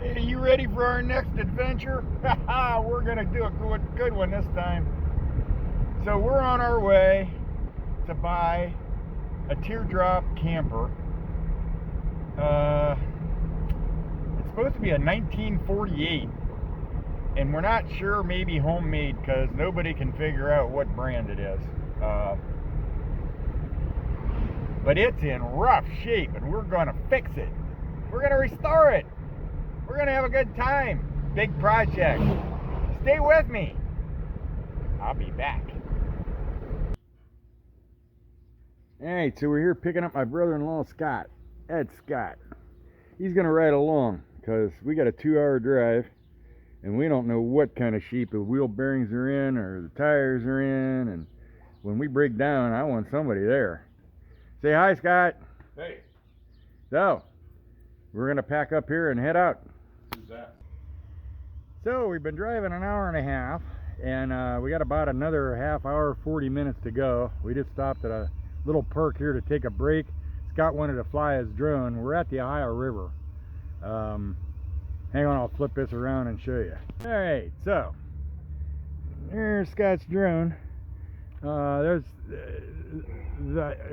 Are you ready for our next adventure? We're gonna do a good one this time. So we're on our way to buy a Teardrop camper. It's supposed to be a 1948, and we're not sure, maybe homemade, because nobody can figure out what brand it is. But it's in rough shape, and we're gonna fix it. We're gonna restore it. We're gonna have a good time. Big project. Stay with me. I'll be back. Alright, so we're here picking up my brother-in-law Scott, Ed Scott. He's gonna ride along because we got a 2-hour drive and we don't know what kind of shape the wheel bearings are in or the tires are in, and when we break down I want somebody there. Say hi, Scott. Hey. So we're gonna pack up here and head out. Who's that? So we've been driving an hour and a half, and we got about another half hour, 40 minutes to go. We just stopped at a little park here to take a break. Scott wanted to fly his drone. We're at the Ohio River. Hang on, I'll flip this around and show you. All right, so there's Scott's drone.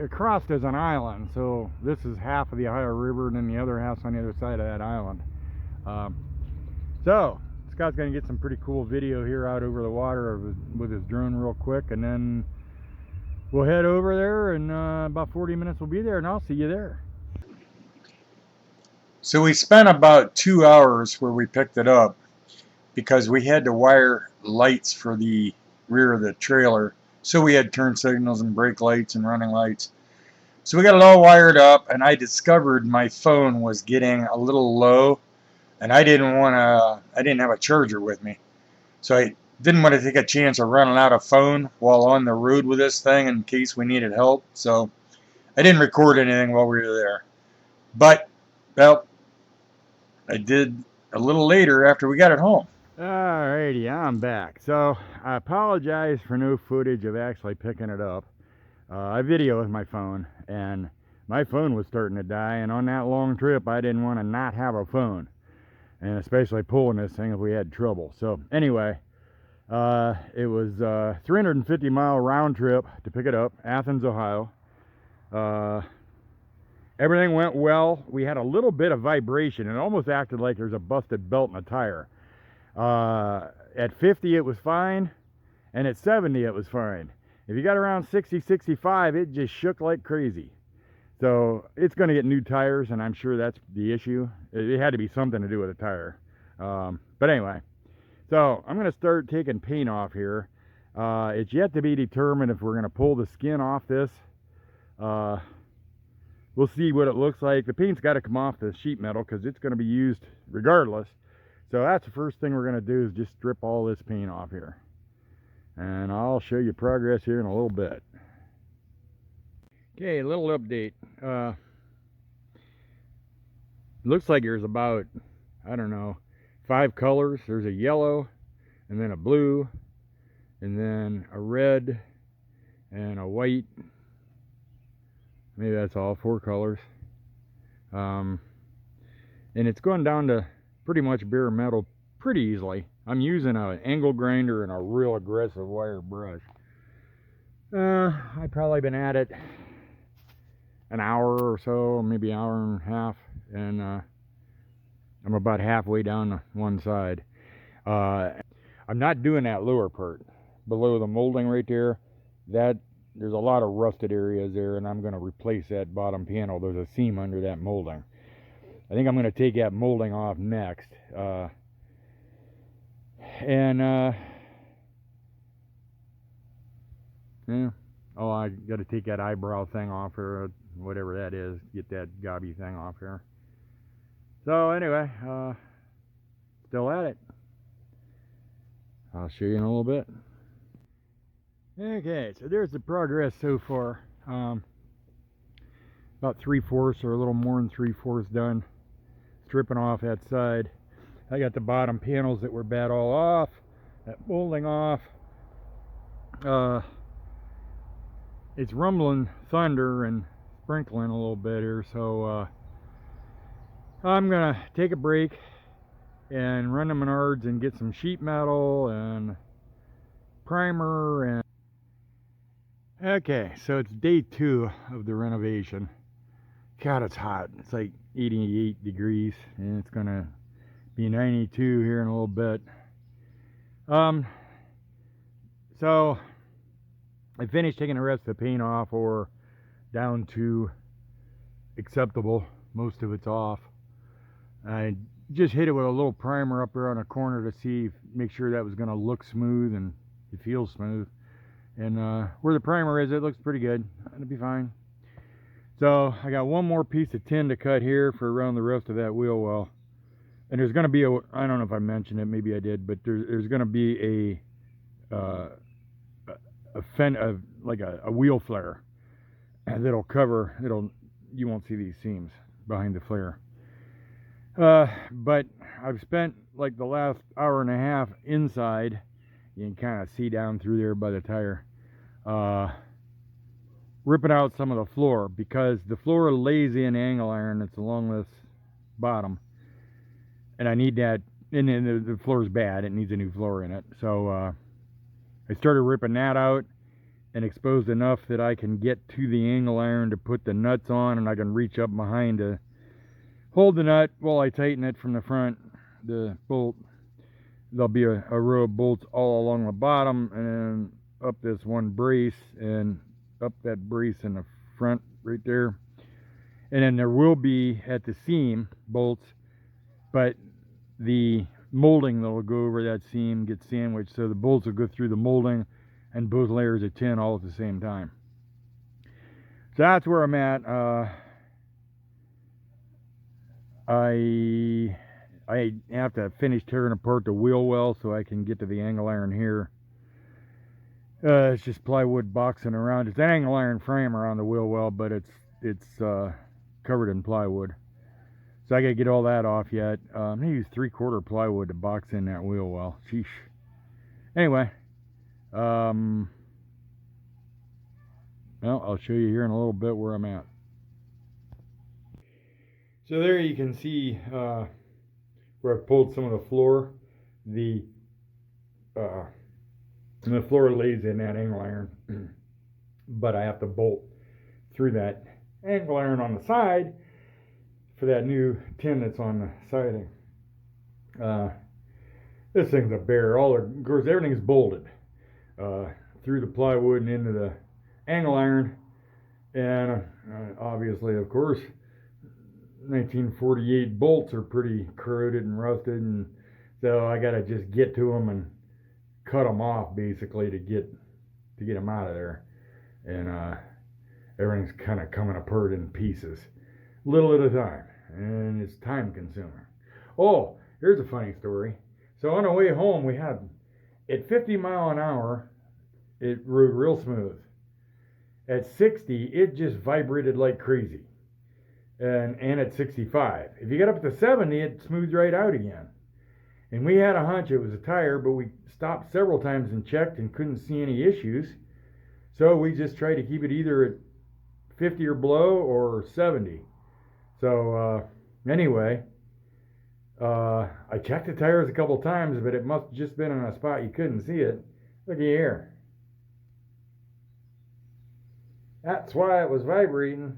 Across there's an island, so this is half of the Ohio River, and then the other half's on the other side of that island. So Scott's gonna get some pretty cool video here out over the water with his drone real quick, and then we'll head over there, and about 40 minutes we'll be there, and I'll see you there. So we spent about 2 hours where we picked it up because we had to wire lights for the rear of the trailer. So we had turn signals and brake lights and running lights. So we got it all wired up, and I discovered my phone was getting a little low, and I didn't have a charger with me. So I didn't want to take a chance of running out of phone while on the road with this thing in case we needed help. So I didn't record anything while we were there. But, well, I did a little later after we got it home. Alrighty, I'm back. So I apologize for no footage of actually picking it up. I video with my phone, and my phone was starting to die, and on that long trip I didn't want to not have a phone, and especially pulling this thing if we had trouble. So anyway, it was a 350-mile round trip to pick it up, Athens, Ohio. Everything went well. We had a little bit of vibration. It almost acted like there's a busted belt in a tire. At 50 it was fine, and at 70 it was fine. If you got around 60, 65, it just shook like crazy. So it's going to get new tires, and I'm sure that's the issue. It had to be something to do with a tire. But anyway, so I'm going to start taking paint off here. It's yet to be determined if we're going to pull the skin off this. We'll see what it looks like. The paint's got to come off the sheet metal because it's going to be used regardless. So that's the first thing we're going to do, is just strip all this paint off here. And I'll show you progress here in a little bit. Okay, a little update. Looks like there's about, I don't know, 5 colors. There's a yellow, and then a blue, and then a red, and a white. Maybe that's all, 4 colors. And it's going down to pretty much bare metal pretty easily. I'm using an angle grinder and a real aggressive wire brush. I've probably been at it an hour or so, maybe an hour and a half, and I'm about halfway down one side. I'm not doing that lower part below the molding right there. There's a lot of rusted areas there, and I'm going to replace that bottom panel. There's a seam under that molding. I think I'm going to take that molding off next. Yeah. Oh, I got to take that eyebrow thing off, or whatever that is. Get that gobby thing off here. So anyway, still at it. I'll show you in a little bit. Okay, so there's the progress so far. About 3/4 or a little more than 3/4 done. Stripping off that side. I got the bottom panels that were bad all off. That molding off. It's rumbling thunder and sprinkling a little bit here, so I'm gonna take a break, and run to Menards and get some sheet metal and primer. And okay, so it's day 2 of the renovation. God, it's hot. It's like 88 degrees, and it's gonna be 92 here in a little bit. So I finished taking the rest of the paint off, or down to acceptable. Most of it's off. I just hit it with a little primer up there on a corner to see, make sure that was going to look smooth and it feels smooth. And where the primer is, it looks pretty good. It'll be fine. So I got one more piece of tin to cut here for around the rest of that wheel well. And there's going to be a, I don't know if I mentioned it, maybe I did, but there's going to be like a wheel flare that'll cover, you won't see these seams behind the flare. But I've spent like the last hour and a half inside. You can kind of see down through there by the tire, ripping out some of the floor, because the floor lays in angle iron that's along this bottom, and I need that. And then the floor's bad, it needs a new floor in it. So I started ripping that out and exposed enough that I can get to the angle iron to put the nuts on, and I can reach up behind to hold the nut while I tighten it from the front, the bolt. There'll be a row of bolts all along the bottom, and then up this one brace, and up that brace in the front right there. And then there will be at the seam bolts, but the molding that will go over that seam gets sandwiched, so the bolts will go through the molding and both layers of tin all at the same time. So that's where I'm at. I have to finish tearing apart the wheel well so I can get to the angle iron here. It's just plywood boxing around. It's an angle iron frame around the wheel well, but it's covered in plywood. So I gotta get all that off yet. I'm gonna use 3/4 plywood to box in that wheel well. Sheesh. Anyway, well, I'll show you here in a little bit where I'm at. So there you can see where I pulled some of the floor. The floor lays in that angle iron, but I have to bolt through that angle iron on the side for that new tin that's on the siding. This thing's a bear. Of course, everything's bolted through the plywood and into the angle iron, and obviously, of course, 1948 bolts are pretty corroded and rusted, and so I gotta just get to them and cut them off basically to get them out of there. And everything's kind of coming apart in pieces, little at a time, and it's time consuming. Oh, here's a funny story. So on the way home, we had, at 50 mile an hour, it rode real smooth. At 60, it just vibrated like crazy. And at 65. If you get up to 70, it smooths right out again. And we had a hunch it was a tire, but we stopped several times and checked and couldn't see any issues. So we just tried to keep it either at 50 or below or 70. So anyway, I checked the tires a couple times, but it must have just been in a spot you couldn't see it. Look here. That's why it was vibrating.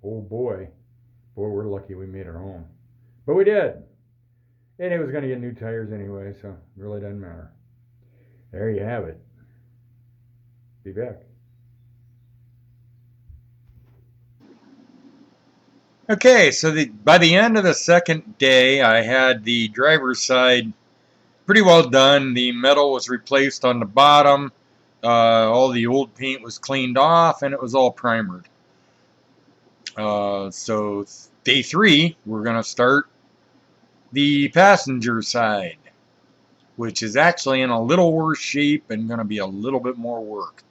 Oh boy, we're lucky we made it home. But we did. And it was going to get new tires anyway, so it really doesn't matter. There you have it. Be back. Okay, so by the end of the second day, I had the driver's side pretty well done. The metal was replaced on the bottom. All the old paint was cleaned off, and it was all primered. So day 3, we're going to start the passenger side, which is actually in a little worse shape and going to be a little bit more work.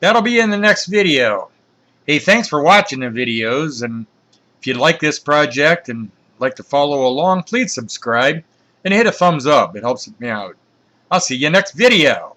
That'll be in the next video. Hey, thanks for watching the videos, and if you like this project and like to follow along, please subscribe and hit a thumbs up. It helps me out. I'll see you next video.